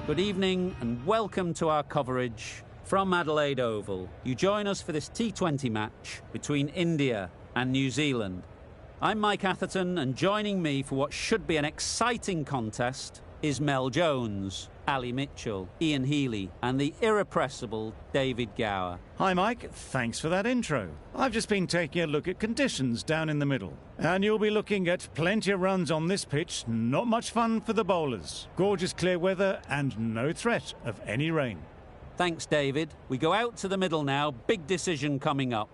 Good evening and welcome to our coverage from Adelaide Oval. You join us for this T20 match between India and New Zealand. I'm Mike Atherton, and joining me for what should be an exciting contest is Mel Jones, Ali Mitchell, Ian Healy and the irrepressible David Gower. Hi Mike, thanks for that intro. I've just been taking a look at conditions down in the middle. And you'll be looking at plenty of runs on this pitch, not much fun for the bowlers. Gorgeous clear weather and no threat of any rain. Thanks, David. We go out to the middle now. Big decision coming up.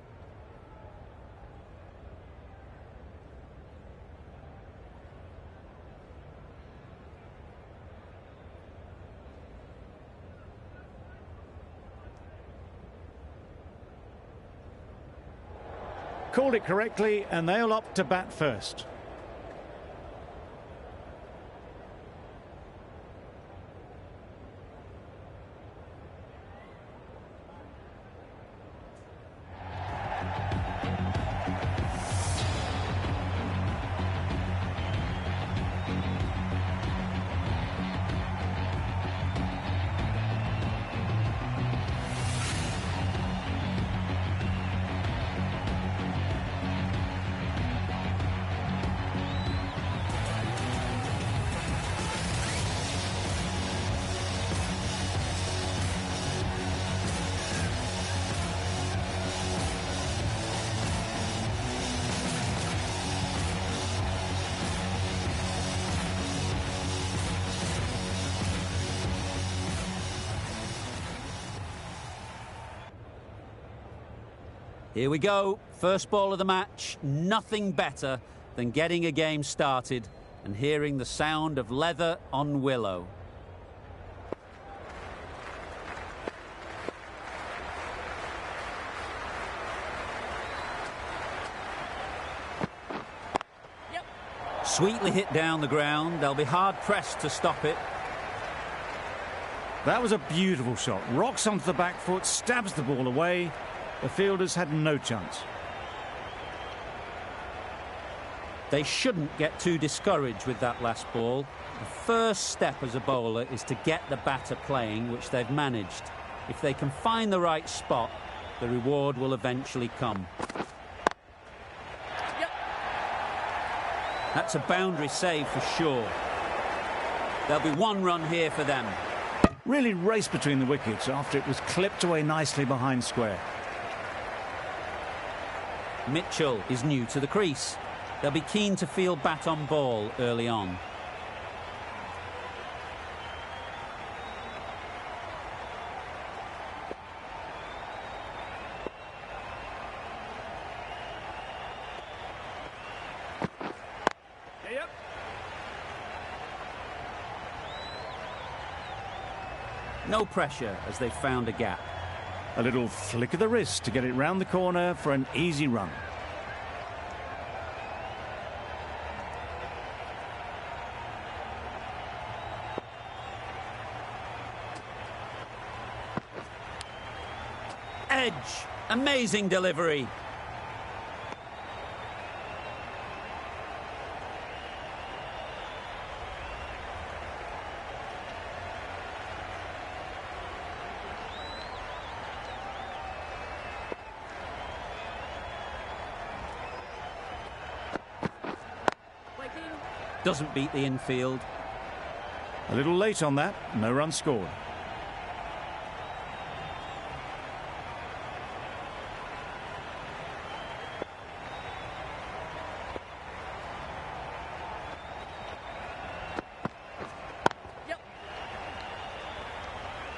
Called it correctly, and they'll opt to bat first. Here we go, first ball of the match. Nothing better than getting a game started and hearing the sound of leather on willow. Yep. Sweetly hit down the ground. They'll be hard-pressed to stop it. That was a beautiful shot. Rocks onto the back foot, stabs the ball away. The fielders had no chance. They shouldn't get too discouraged with that last ball. The first step as a bowler is to get the batter playing, which they've managed. If they can find the right spot, the reward will eventually come. Yep. That's a boundary save for sure. There'll be one run here for them. Really raced between the wickets after it was clipped away nicely behind square. Mitchell is new to the crease. They'll be keen to field bat on ball early on. Yep. No pressure as they've found a gap. A little flick of the wrist to get it round the corner for an easy run. Edge. Amazing delivery. Doesn't beat the infield. A little late on that, no run scored. Yep.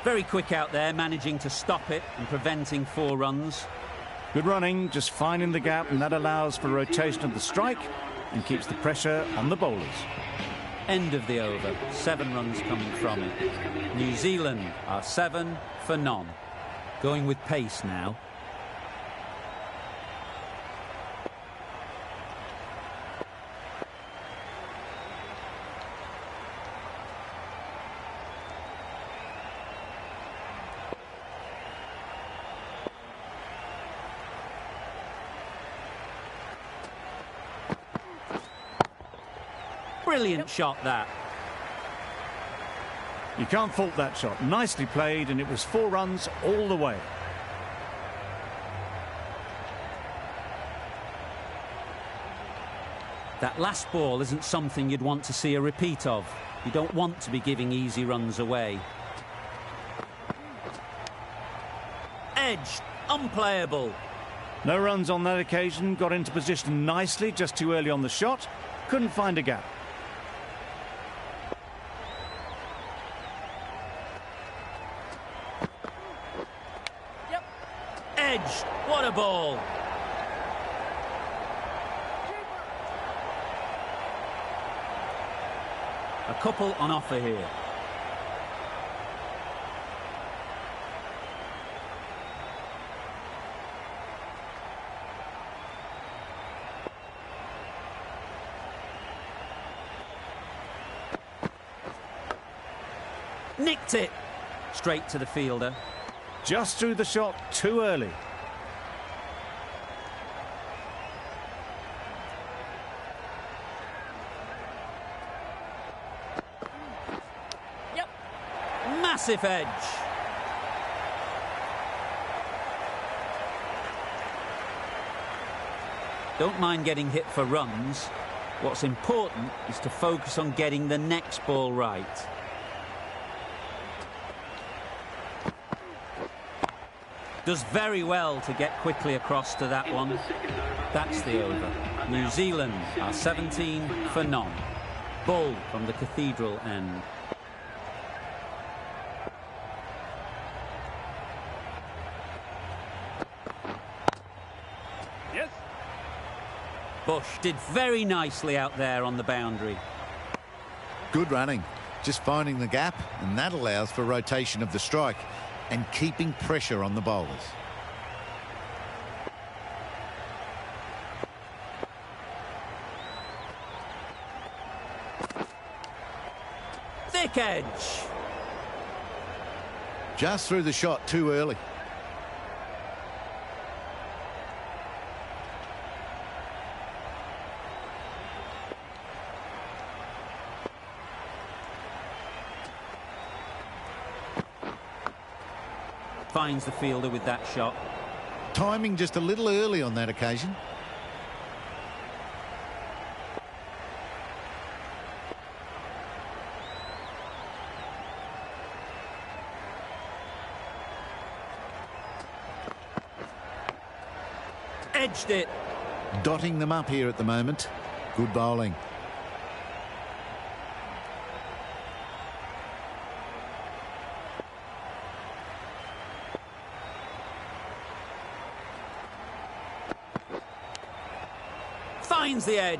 Very quick out there, managing to stop it and preventing 4 runs. Good running, just finding the gap, and that allows for rotation of the strike and keeps the pressure on the bowlers. End of the over. 7 runs coming from it. New Zealand are 7 for none. Going with pace now. Brilliant shot, that. You can't fault that shot. Nicely played, and it was 4 runs all the way. That last ball isn't something you'd want to see a repeat of. You don't want to be giving easy runs away. Edged, unplayable. No runs on that occasion. Got into position nicely, just too early on the shot. Couldn't find a gap. Yep. Edged. What a ball. A couple on offer here. Nicked it. Straight to the fielder. Just threw the shot too early. Yep. Massive edge. Don't mind getting hit for runs. What's important is to focus on getting the next ball right. Does very well to get quickly across to that one. That's the over. New Zealand are 17 for none. Ball from the cathedral end. Yes. Bush did very nicely out there on the boundary. Good running. Just finding the gap, and that allows for rotation of the strike and keeping pressure on the bowlers. Thick edge. Just threw the shot too early. Finds the fielder with that shot. Timing just a little early on that occasion. Edged it. Dotting them up here at the moment. Good bowling. Finds the edge.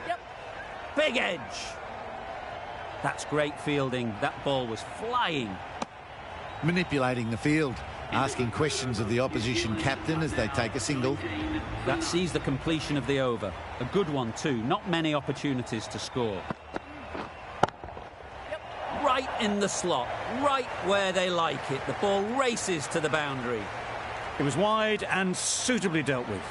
Yep. Big edge. That's great fielding. That ball was flying. Manipulating the field. Asking questions of the opposition captain as they take a single. That sees the completion of the over. A good one too. Not many opportunities to score. Yep. Right in the slot. Right where they like it. The ball races to the boundary. It was wide and suitably dealt with.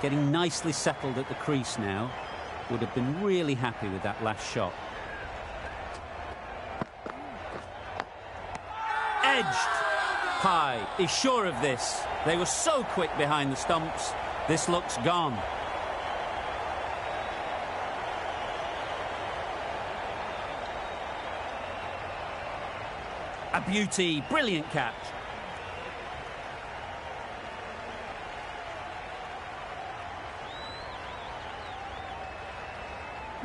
Getting nicely settled at the crease now. Would have been really happy with that last shot. Edged. High. He's sure of this. They were so quick behind the stumps. This looks gone. A beauty. Brilliant catch.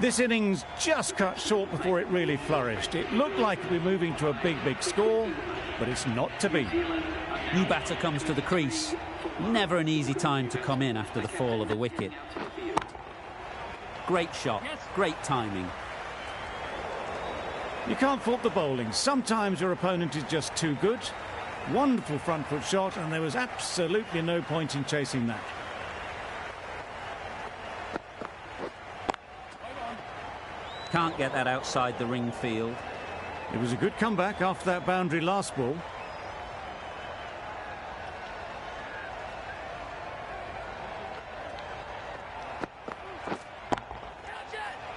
This innings just cut short before it really flourished. It looked like we're moving to a big score, but it's not to be. New batter comes to the crease. Never an easy time to come in after the fall of a wicket. Great shot, great timing. You can't fault the bowling. Sometimes your opponent is just too good. Wonderful front foot shot, and there was absolutely no point in chasing that. Can't get that outside the ring field. It was a good comeback after that boundary last ball.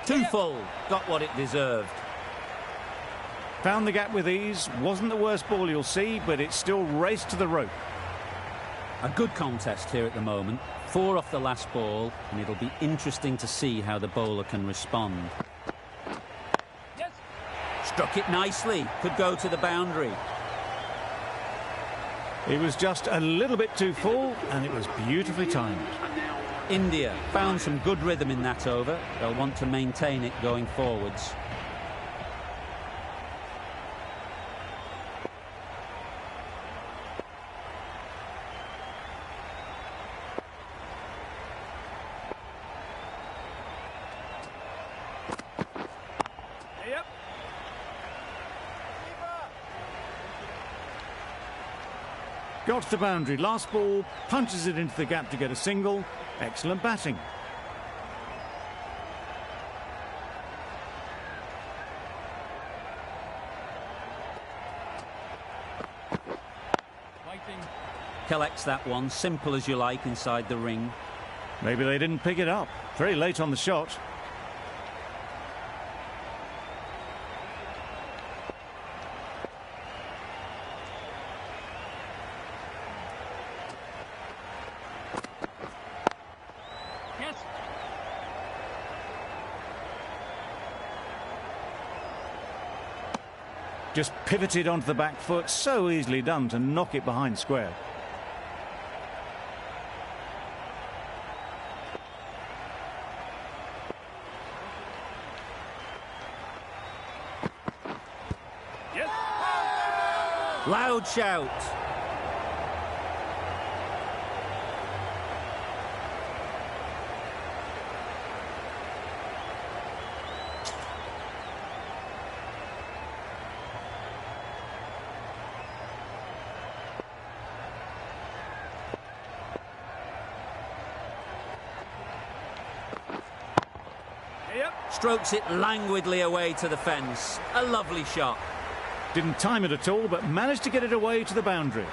Too full. Got what it deserved. Found the gap with ease. Wasn't the worst ball you'll see, but it still raced to the rope. A good contest here at the moment. 4 off the last ball, and it'll be interesting to see how the bowler can respond. Yes. Struck it nicely. Could go to the boundary. It was just a little bit too full, and it was beautifully timed. India found some good rhythm in that over. They'll want to maintain it going forwards. Got to the boundary. Last ball, punches it into the gap to get a single. Excellent batting. Collects that one, simple as you like, inside the ring. Maybe they didn't pick it up. Very late on the shot. Just pivoted onto the back foot, so easily done to knock it behind square. Yes. Loud shout. Strokes it languidly away to the fence. A lovely shot. Didn't time it at all, but managed to get it away to the boundary.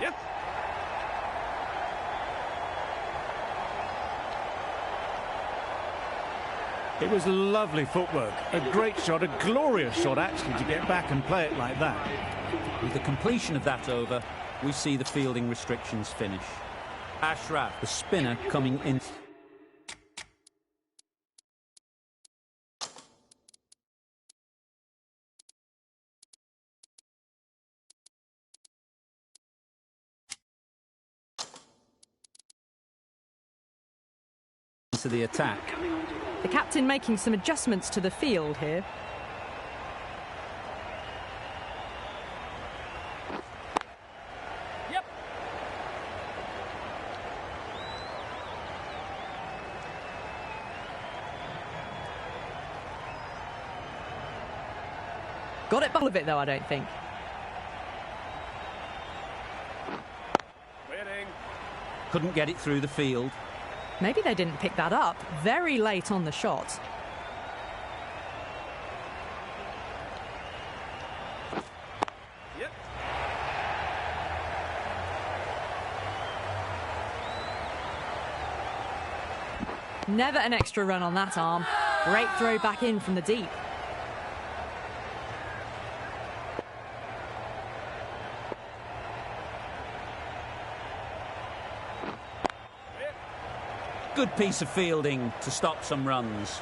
Yep. It was lovely footwork. A great shot, a glorious shot actually, to get back and play it like that. With the completion of that over, we see the fielding restrictions finish. Ashraf, the spinner, coming in. To the attack. The captain making some adjustments to the field here. Yep. Got it all of it though, I don't think. Couldn't get it through the field. Maybe they didn't pick that up very late on the shot. Yep. Never an extra run on that arm. Great throw back in from the deep. Good piece of fielding to stop some runs.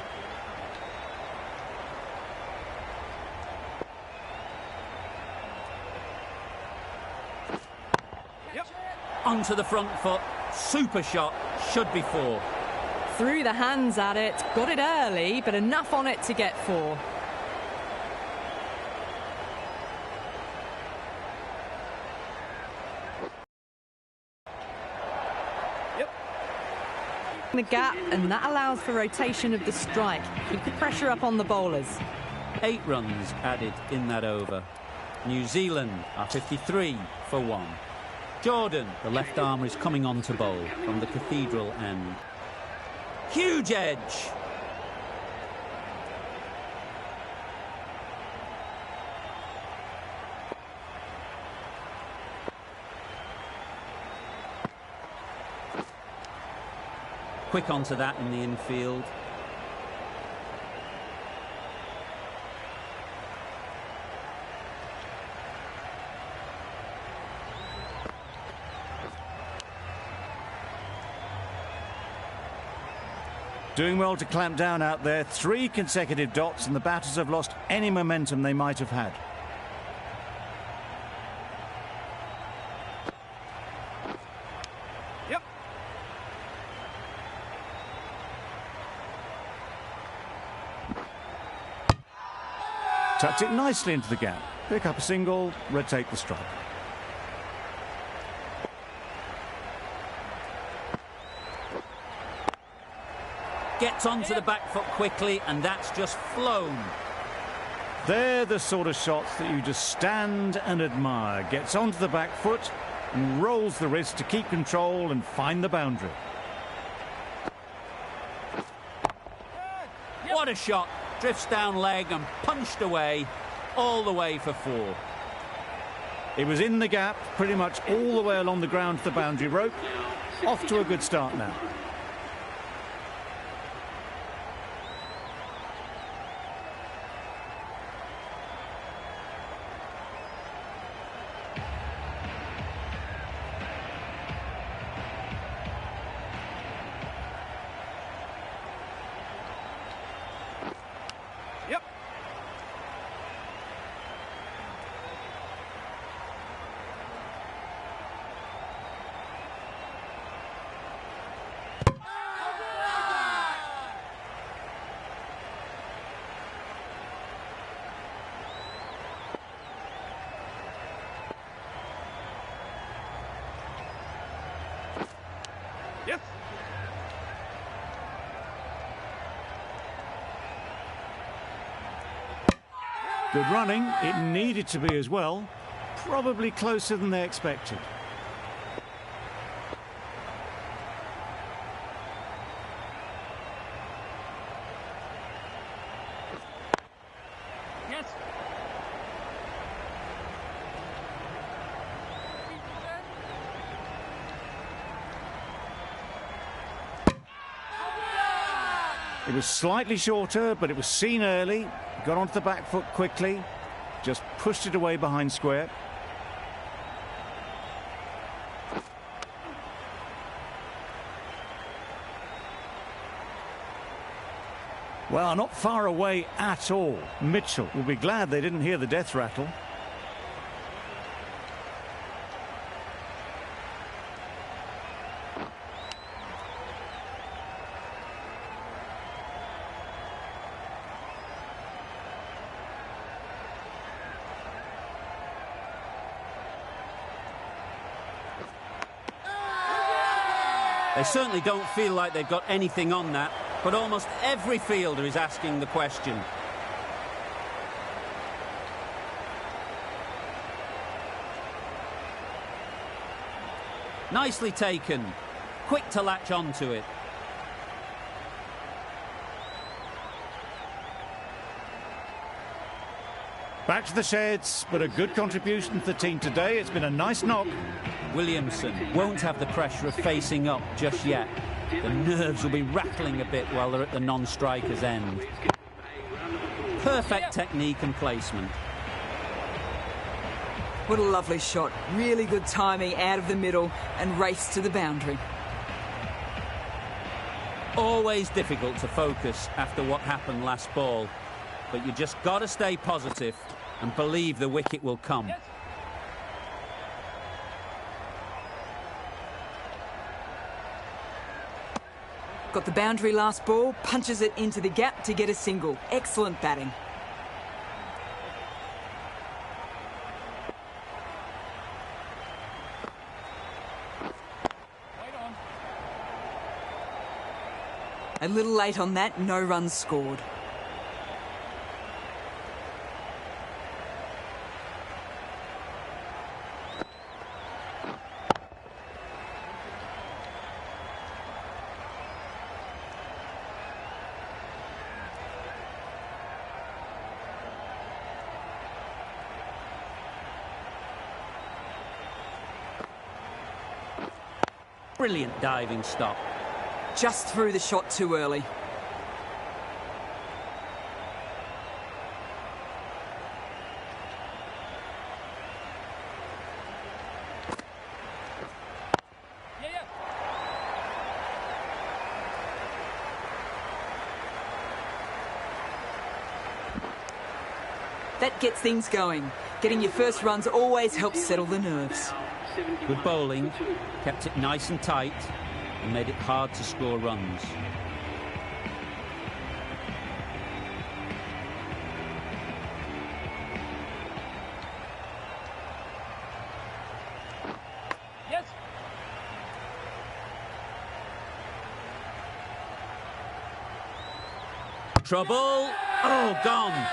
Yep. Onto the front foot. Super shot. Should be 4. Threw the hands at it. Got it early, but enough on it to get 4. The gap, and that allows for rotation of the strike. Keep the pressure up on the bowlers. 8 runs added in that over. New Zealand are 53 for 1. Jordan, the left armer, is coming on to bowl from the Cathedral end. Huge edge! Quick onto that in the infield. Doing well to clamp down out there. 3 consecutive dots, and the batters have lost any momentum they might have had. Yep. Tucked it nicely into the gap. Pick up a single, rotate the strike. Gets onto the back foot quickly, and that's just flown. They're the sort of shots that you just stand and admire. Gets onto the back foot and rolls the wrist to keep control and find the boundary. What a shot! Drifts down leg and punched away, all the way for 4. It was in the gap, pretty much all the way along the ground to the boundary rope. Off to a good start now. Yep. Yep. Good running. It needed to be as well. Probably closer than they expected. Yes. It was slightly shorter, but it was seen early. Got onto the back foot quickly. Just pushed it away behind square. Well, not far away at all. Mitchell will be glad they didn't hear the death rattle. They certainly don't feel like they've got anything on that, but almost every fielder is asking the question. Nicely taken. Quick to latch onto it. Back to the sheds, but a good contribution to the team today. It's been a nice knock. Williamson won't have the pressure of facing up just yet. The nerves will be rattling a bit while they're at the non-striker's end. Perfect technique and placement. What a lovely shot. Really good timing out of the middle and race to the boundary. Always difficult to focus after what happened last ball, but you just got to stay positive and believe the wicket will come. Got the boundary last ball, punches it into the gap to get a single. Excellent batting. A little late on that, no runs scored. Brilliant diving stop. Just threw the shot too early. That gets things going. Getting your first runs always helps settle the nerves. Good bowling, kept it nice and tight, and made it hard to score runs. Yes. Trouble! Oh, gone!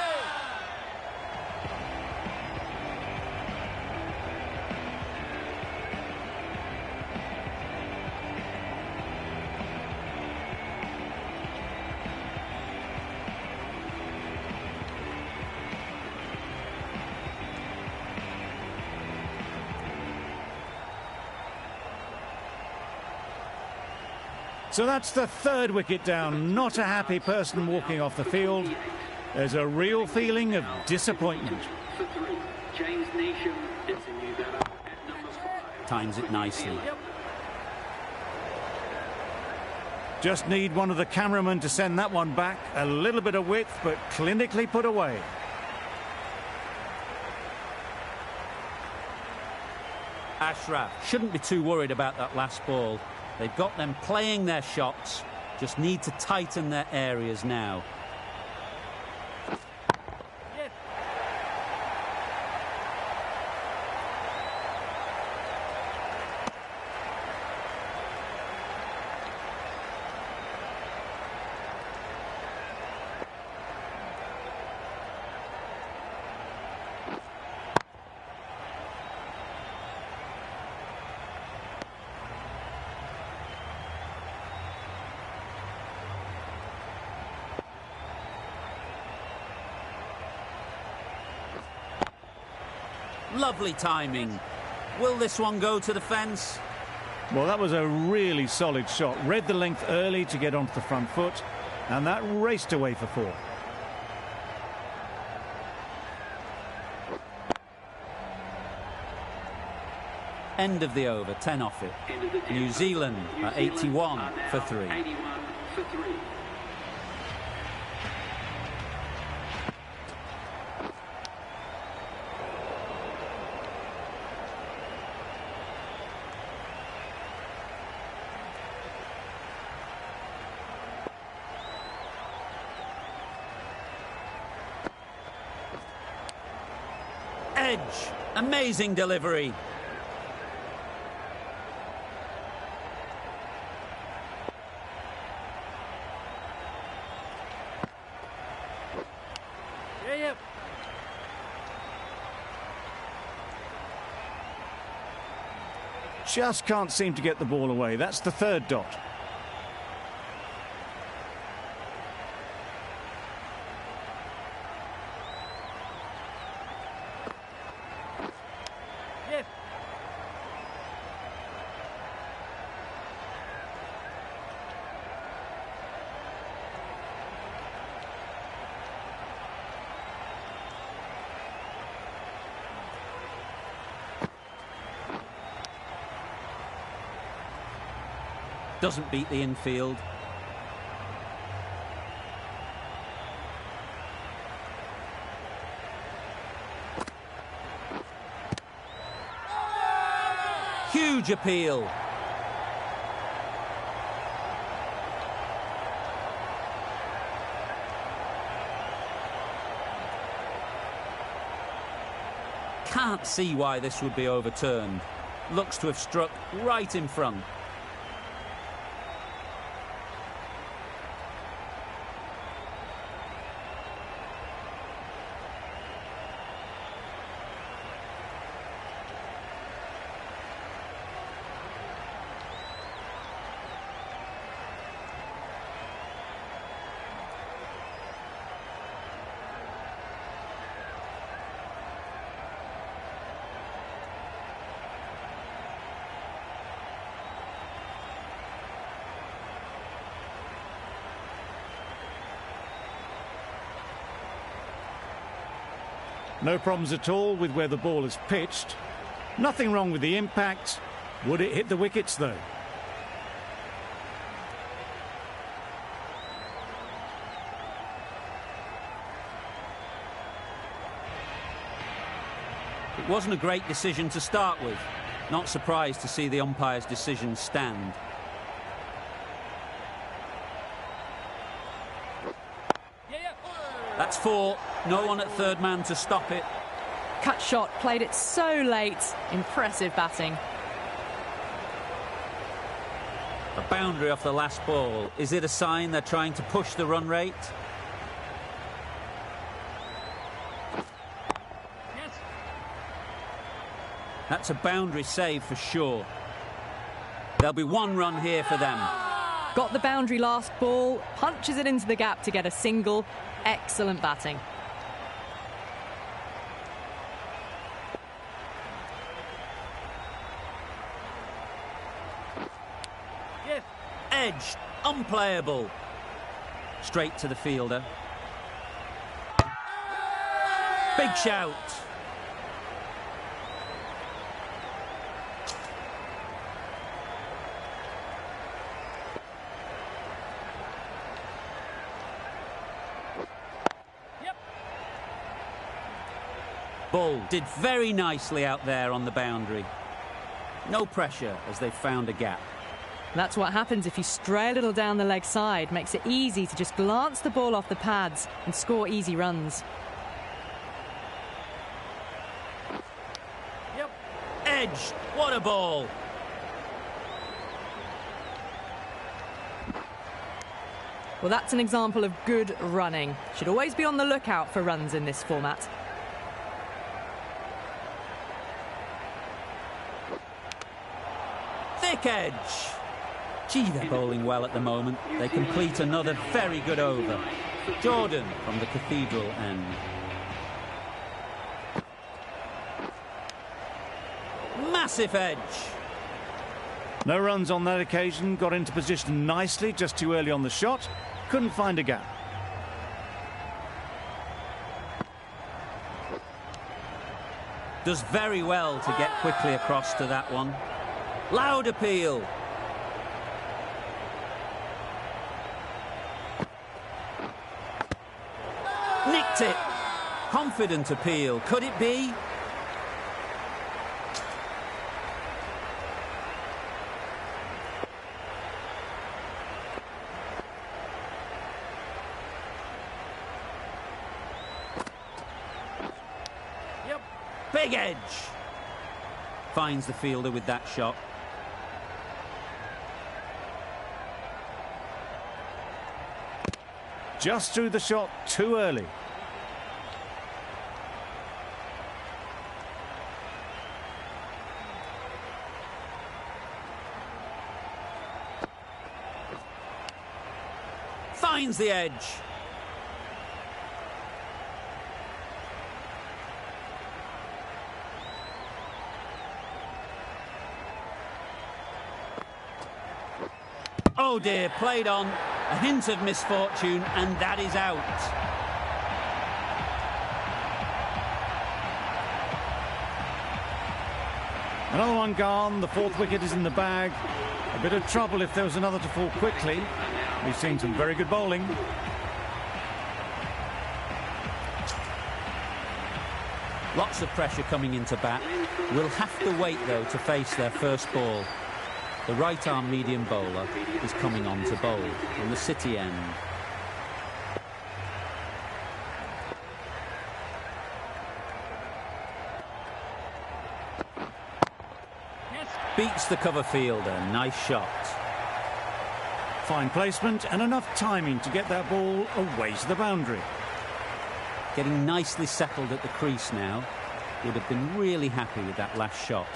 So that's the third wicket down. Not a happy person walking off the field. There's a real feeling of disappointment. For 3, James Neesham is a new batter at number 5. Times it nicely. Just need one of the cameramen to send that one back. A little bit of width, but clinically put away. Ashraf shouldn't be too worried about that last ball. They've got them playing their shots, just need to tighten their areas now. Lovely timing. Will this one go to the fence? Well, that was a really solid shot. Read the length early to get onto the front foot, and that raced away for 4. End of the over, 10 off it. New Zealand are 81 for 3. 81 for 3. Edge. Amazing delivery. Just can't seem to get the ball away. That's the third dot. Doesn't beat the infield. Huge appeal. Can't see why this would be overturned. Looks to have struck right in front. No problems at all with where the ball is pitched. Nothing wrong with the impact. Would it hit the wickets, though? It wasn't a great decision to start with. Not surprised to see the umpire's decision stand. That's 4. No one at third man to stop it. Cut shot, played it so late. Impressive batting. A boundary off the last ball. Is it a sign they're trying to push the run rate? That's a boundary save for sure. There'll be 1 run here for them. Got the boundary last ball, punches it into the gap to get a single. Excellent batting. Edged, unplayable. Straight to the fielder. Big shout. Bull did very nicely out there on the boundary. No pressure as they found a gap. That's what happens if you stray a little down the leg side. Makes it easy to just glance the ball off the pads and score easy runs. Edged. What a ball. Well, that's an example of good running. Should always be on the lookout for runs in this format. Thick edge. Gee, they're bowling well at the moment. They complete another very good over. Jordan from the Cathedral end. Massive edge. No runs on that occasion. Got into position nicely, just too early on the shot. Couldn't find a gap. Does very well to get quickly across to that one. Loud appeal. Nicked it. Confident appeal. Could it be? Big edge. Finds the fielder with that shot. Just threw the shot too early. Finds the edge. Oh dear, played on. A hint of misfortune, and that is out. Another one gone. The 4th wicket is in the bag. A bit of trouble if there was another to fall quickly. We've seen some very good bowling. Lots of pressure coming into bat. We'll have to wait, though, to face their first ball. The right-arm medium bowler is coming on to bowl on the City end. Beats the cover fielder. Nice shot. Fine placement and enough timing to get that ball away to the boundary. Getting nicely settled at the crease now. Would have been really happy with that last shot.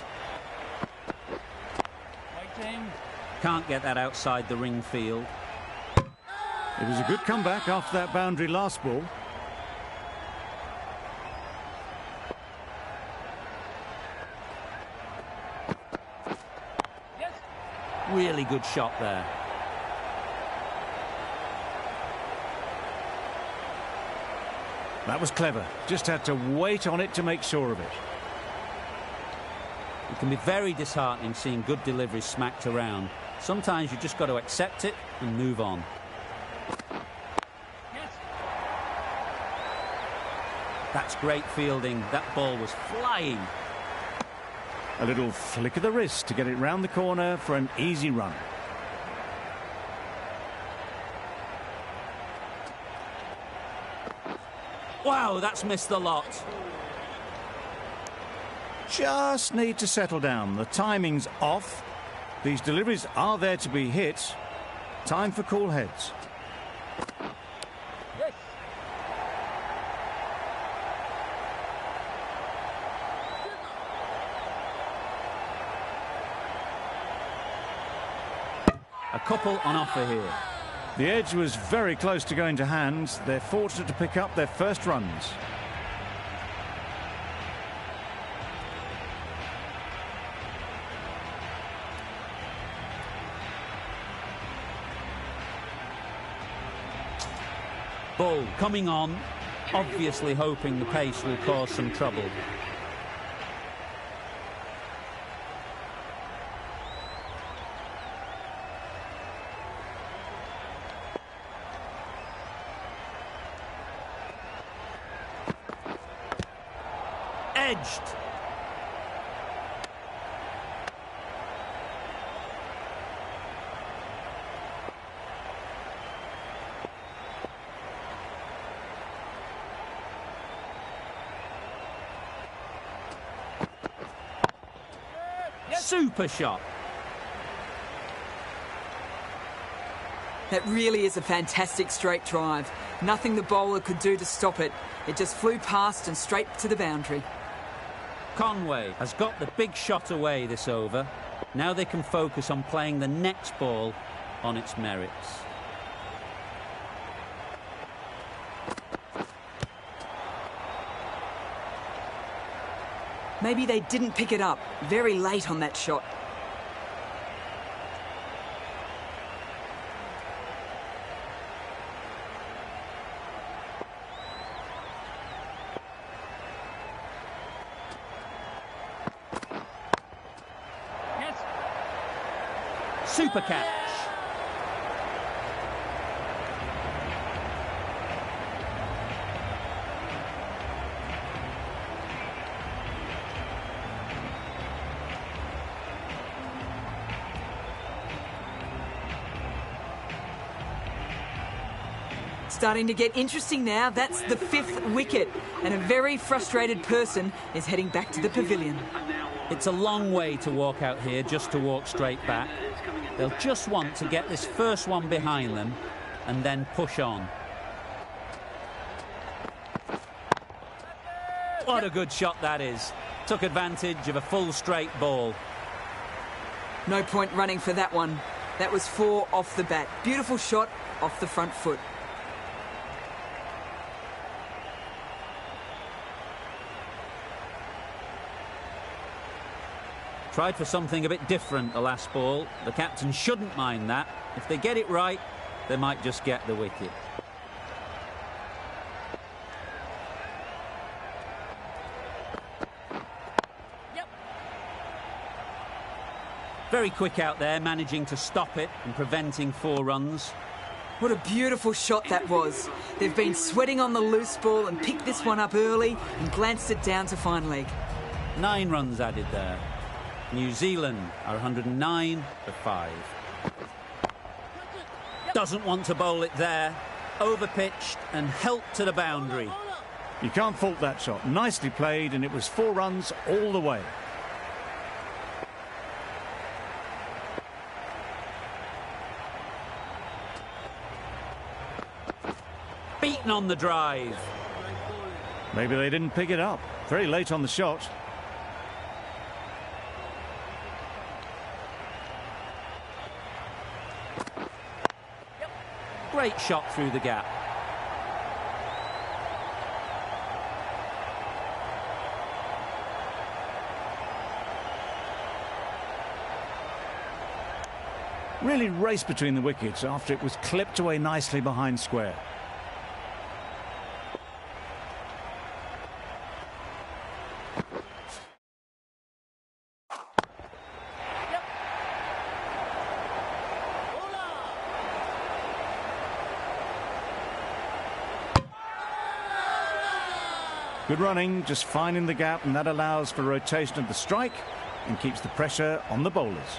Can't get that outside the ring field. It was a good comeback after that boundary last ball. Really good shot there. That was clever. Just had to wait on it to make sure of it. It can be very disheartening seeing good deliveries smacked around. Sometimes you just got to accept it and move on. That's great fielding. That ball was flying. A little flick of the wrist to get it round the corner for an easy run. Wow, that's missed the lot. Just need to settle down. The timing's off. These deliveries are there to be hit. Time for cool heads. A couple on offer here. The edge was very close to going to hand. They're fortunate to pick up their first runs. Ball coming on, obviously hoping the pace will cause some trouble. Edged. Super shot. That really is a fantastic straight drive. Nothing the bowler could do to stop it. It just flew past and straight to the boundary. Conway has got the big shot away this over. Now they can focus on playing the next ball on its merits. Maybe they didn't pick it up very late on that shot. Super catch. Starting to get interesting now. That's the 5th wicket, and a very frustrated person is heading back to the pavilion. It's a long way to walk out here just to walk straight back. They'll just want to get this first one behind them and then push on. What a good shot that is. Took advantage of a full straight ball. No point running for that one. That was 4 off the bat. Beautiful shot off the front foot. Tried for something a bit different the last ball. The captain shouldn't mind that. If they get it right, they might just get the wicket. Very quick out there, managing to stop it and preventing 4 runs. What a beautiful shot that was. They've been sweating on the loose ball and picked this one up early and glanced it down to fine leg. 9 runs added there. New Zealand are 109 for 5. Doesn't want to bowl it there. Overpitched and helped to the boundary. You can't fault that shot. Nicely played, and it was 4 runs all the way. Beaten on the drive. Maybe they didn't pick it up. Very late on the shot. Great shot through the gap. Really raced between the wickets after it was clipped away nicely behind square. Good running, just finding the gap, and that allows for rotation of the strike and keeps the pressure on the bowlers.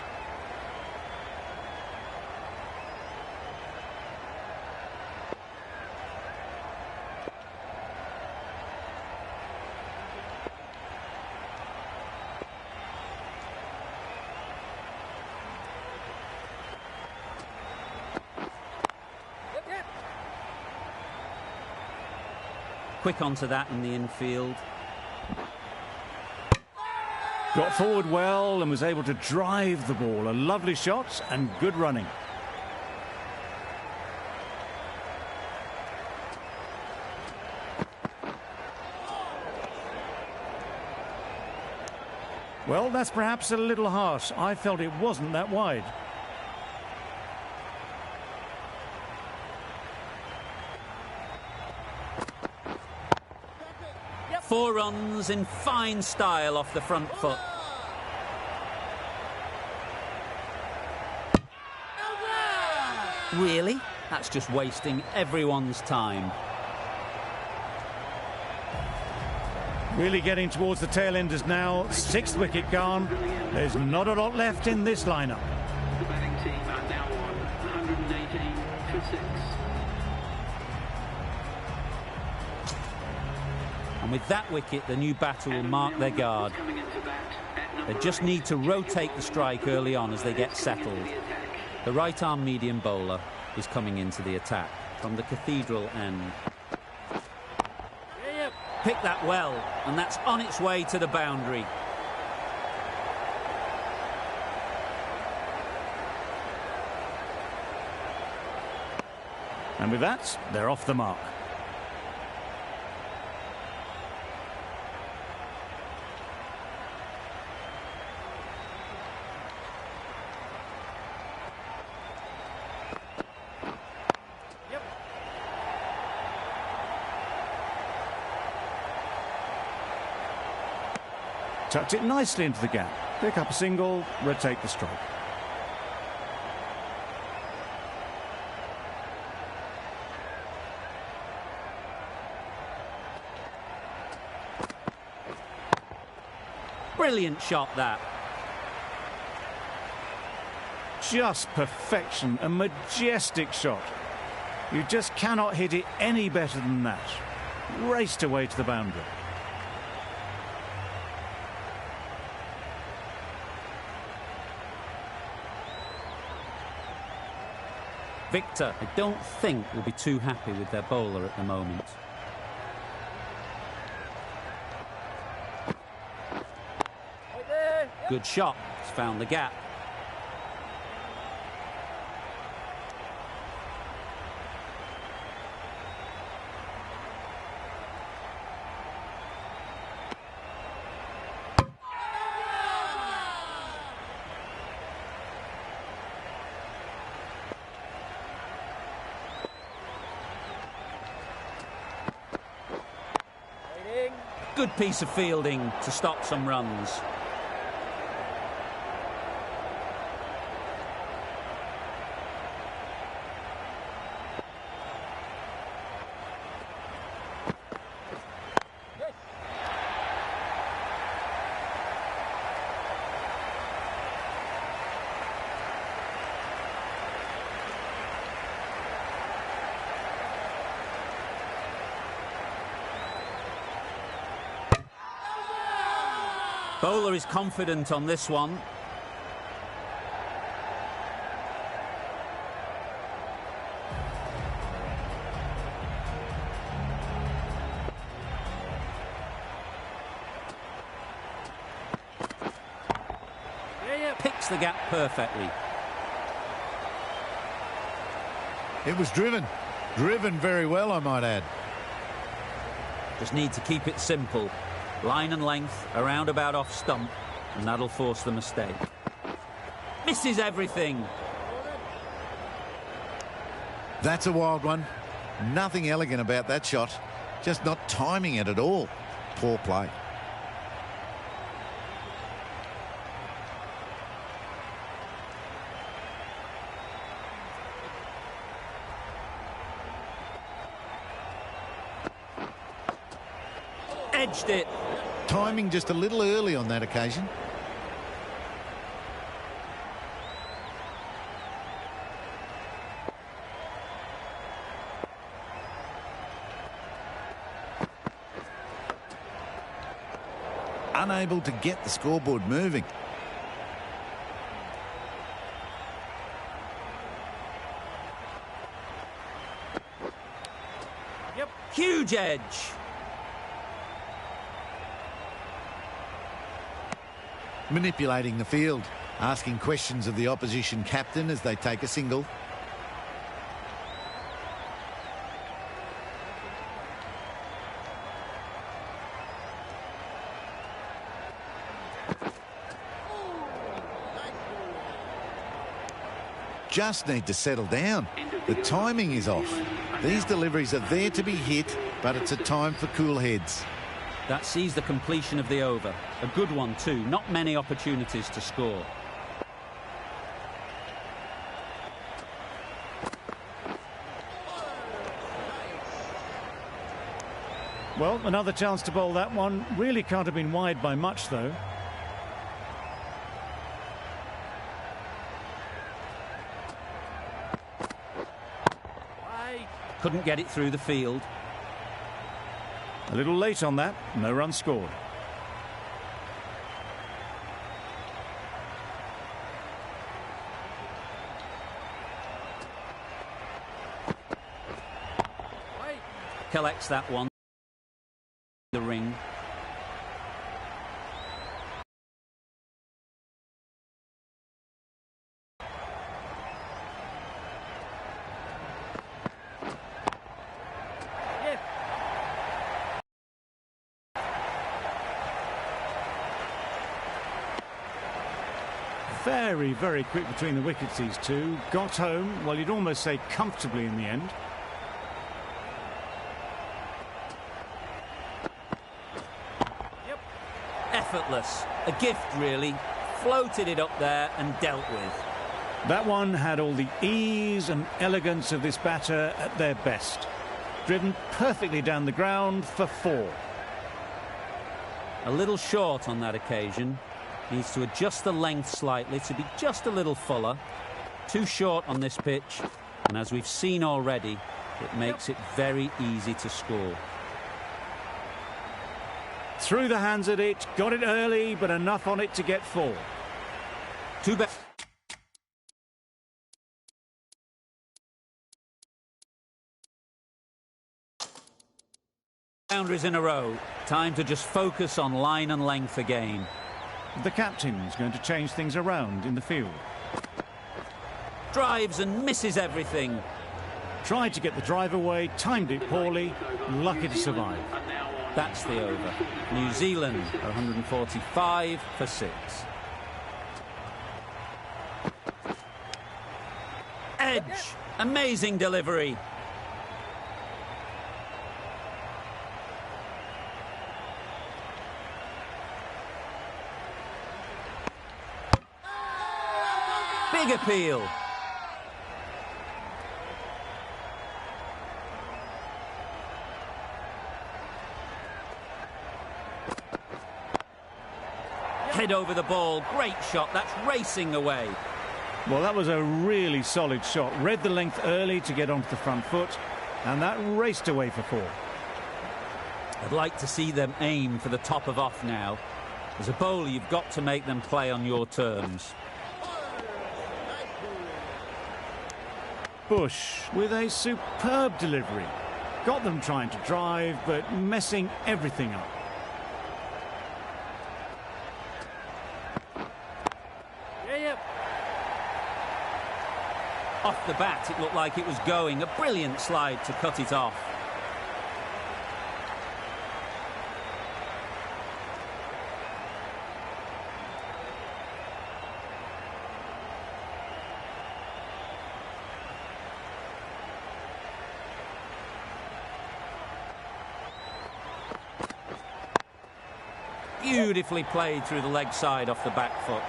Quick onto that in the infield. Got forward well and was able to drive the ball. A lovely shot and good running. Well, that's perhaps a little harsh. I felt it wasn't that wide. Four runs in fine style off the front foot. Really? That's just wasting everyone's time. Really getting towards the tail enders now. Sixth wicket gone. There's not a lot left in this lineup. The batting team are now on 118 for 6. And with that wicket, the new batter will mark their guard. They just need to rotate the strike early on as they get settled. The right-arm medium bowler is coming into the attack from the cathedral end. Pick that well, and that's on its way to the boundary. And with that, they're off the mark. Tucked it nicely into the gap. Pick up a single, rotate the strike. Brilliant shot, that. Just perfection, a majestic shot. You just cannot hit it any better than that. Raced away to the boundary. Victor, I don't think, will be too happy with their bowler at the moment. Good shot. He's found the gap. Good piece of fielding to stop some runs. Bowler is confident on this one. Picks the gap perfectly. It was driven very well, I might add. Just need to keep it simple. Line and length, around about off stump, and that'll force the mistake. Misses everything. That's a wild one. Nothing elegant about that shot. Just not timing it at all. Poor play. Edged it. Timing just a little early on that occasion. Unable to get the scoreboard moving. Yep. Huge edge. Manipulating the field, asking questions of the opposition captain as they take a single. Just need to settle down. The timing is off. These deliveries are there to be hit, but it's a time for cool heads. That sees the completion of the over. A good one too. Not many opportunities to score. Well, another chance to bowl that one. Really can't have been wide by much, though. Couldn't get it through the field. A little late on that. No run scored. Collects that one. The ring. Very, very quick between the wickets, these two. Got home, well, you'd almost say comfortably in the end. Yep. Effortless. A gift, really. Floated it up there and dealt with. That one had all the ease and elegance of this batter at their best. Driven perfectly down the ground for 4. A little short on that occasion. Needs to adjust the length slightly to be just a little fuller. Too short on this pitch, and as we've seen already, it makes it very easy to score. Through the hands at it, got it early, but enough on it to get 4. Too bad. Boundaries in a row. Time to just focus on line and length again. The captain's going to change things around in the field. Drives and misses everything. Tried to get the drive away, timed it poorly, lucky to survive. That's the over. New Zealand are 145 for 6. Edge. Amazing delivery. Big appeal. Head over the ball. Great shot. That's racing away. Well, that was a really solid shot. Read the length early to get onto the front foot, and that raced away for 4. I'd like to see them aim for the top of off now. As a bowler, you've got to make them play on your terms. Bush with a superb delivery. Got them trying to drive, but messing everything up. Off the bat, it looked like it was going. A brilliant slide to cut it off. Beautifully played through the leg side off the back foot.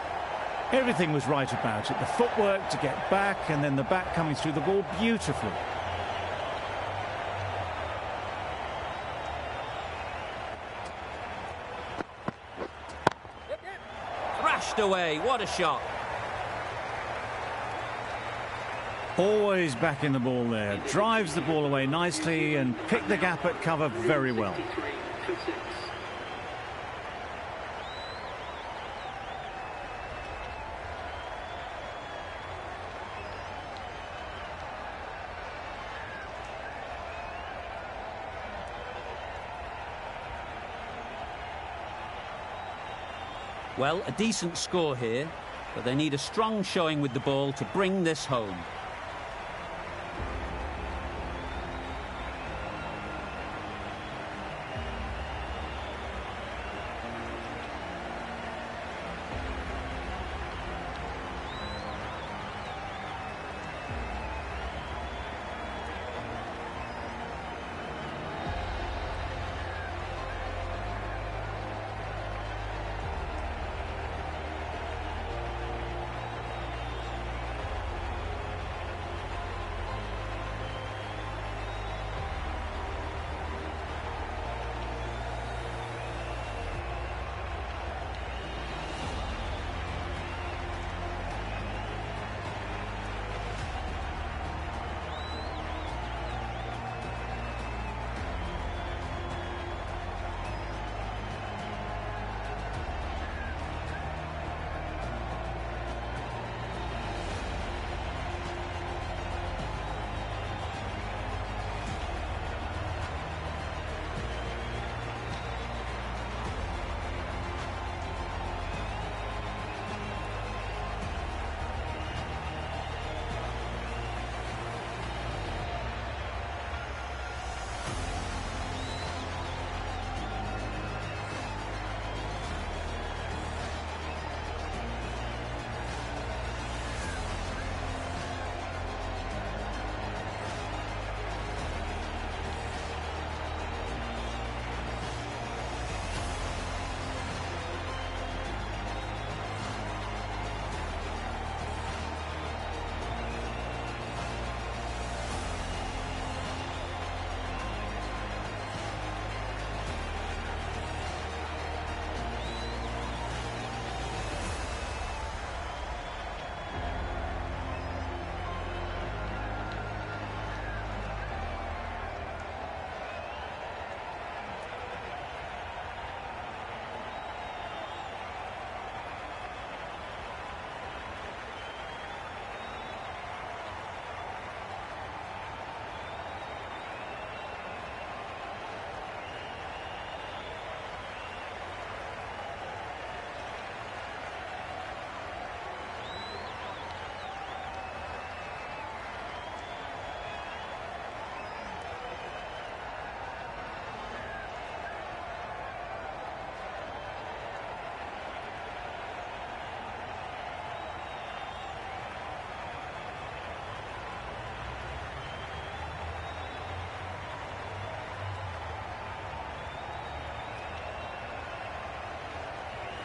Everything was right about it. The footwork to get back, and then the bat coming through the ball beautifully. smashed away. What a shot. Always back in the ball there. Drives the ball away nicely and picked the gap at cover very well. 63 for 6. Well, a decent score here, but they need a strong showing with the ball to bring this home.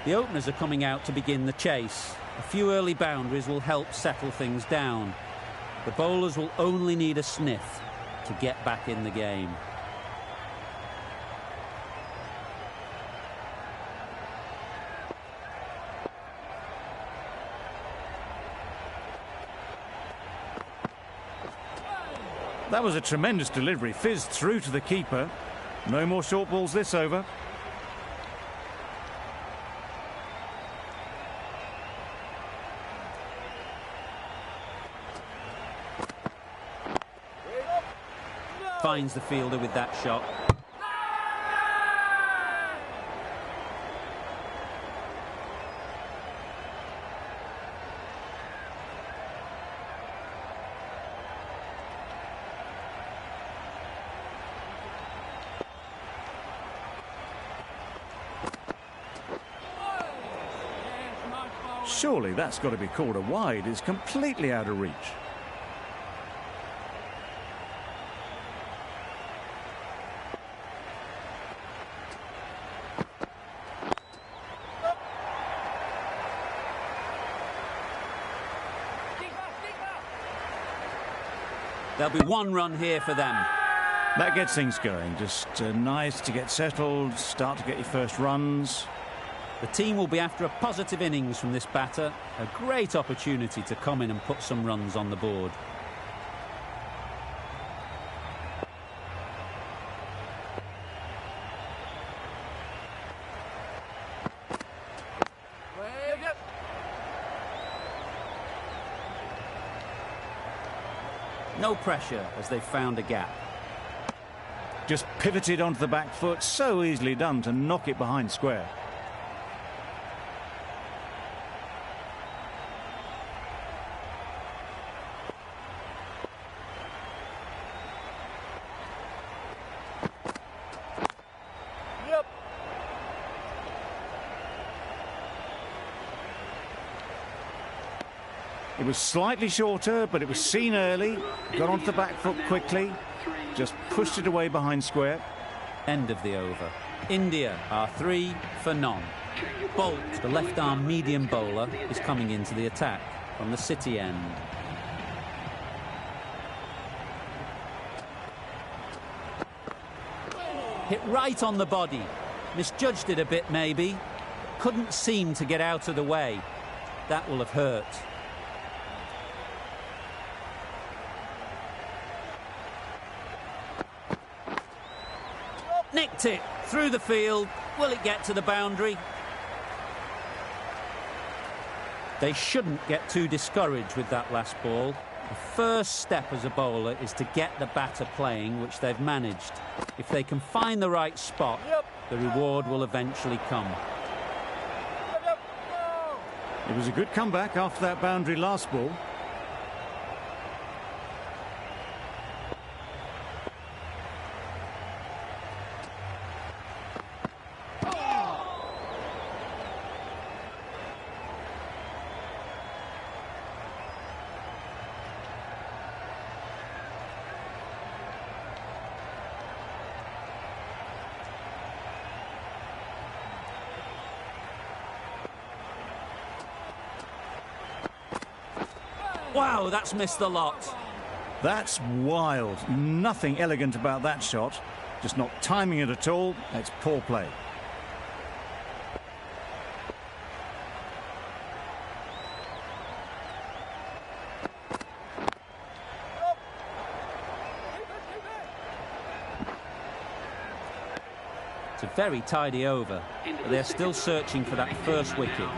The openers are coming out to begin the chase. A few early boundaries will help settle things down. The bowlers will only need a sniff to get back in the game. That was a tremendous delivery. Fizzed through to the keeper. No more short balls this over. Finds the fielder with that shot. Surely that's got to be called a wide. It's completely out of reach. There'll be one run here for them. That gets things going. Just nice to get settled, start to get your first runs. The team will be after a positive innings from this batter. A great opportunity to come in and put some runs on the board. No pressure as they've found a gap. Just pivoted onto the back foot, so easily done to knock it behind square. It was slightly shorter, but it was seen early, got onto the back foot quickly, just pushed it away behind square. End of the over. India are 3 for none. Bolt, the left-arm medium bowler, is coming into the attack from the City end. Hit right on the body. Misjudged it a bit, maybe. Couldn't seem to get out of the way. That will have hurt. Nicked it through the field. Will it get to the boundary? They shouldn't get too discouraged with that last ball. The first step as a bowler is to get the batter playing, which they've managed. If they can find the right spot, the reward will eventually come. It was a good comeback after that boundary last ball. Wow, that's missed the lot. That's wild. Nothing elegant about that shot. Just not timing it at all. It's poor play. It's a very tidy over, but they're still searching for that first wicket.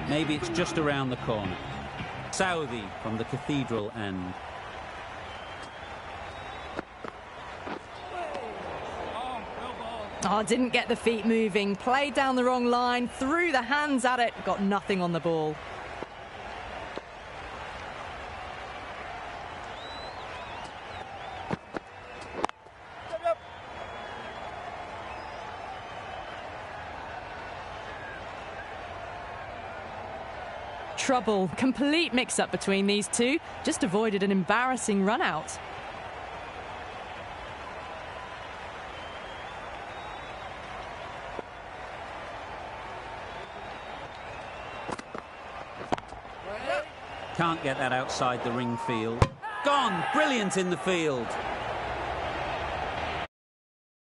Maybe it's just around the corner. Southey from the Cathedral end. Oh, didn't get the feet moving. Played down the wrong line, threw the hands at it, got nothing on the ball. Trouble. Complete mix-up between these two. Just avoided an embarrassing run-out. Can't get that outside the ring field. Gone! Brilliant in the field.